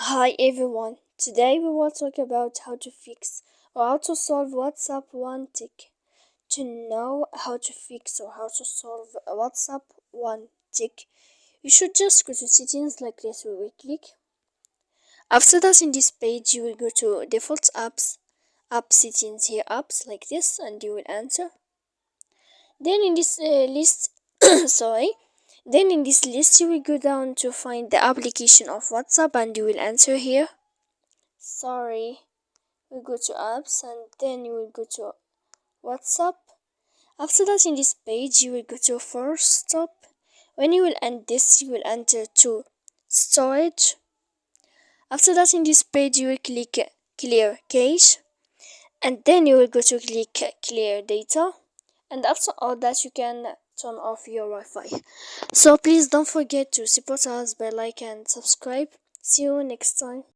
Hi everyone, today we will talk about how to fix or how to solve WhatsApp one tick. To know how to fix or how to solve a WhatsApp one tick, you should just go to settings like this. We will click. After that, in this page, you will go to default apps, app settings here, apps like this, and you will enter. Then in this list, then in this list you will go down to find the application of WhatsApp and you will enter here. We go to apps and then you will go to WhatsApp. After that, in this page you will go to first stop. When you will end this, you will enter to storage. After that, in this page you will click clear cache and then you will go to click clear data, and after all that you can turn off your Wi-Fi. So please don't forget to support us by like and subscribe. See you next time.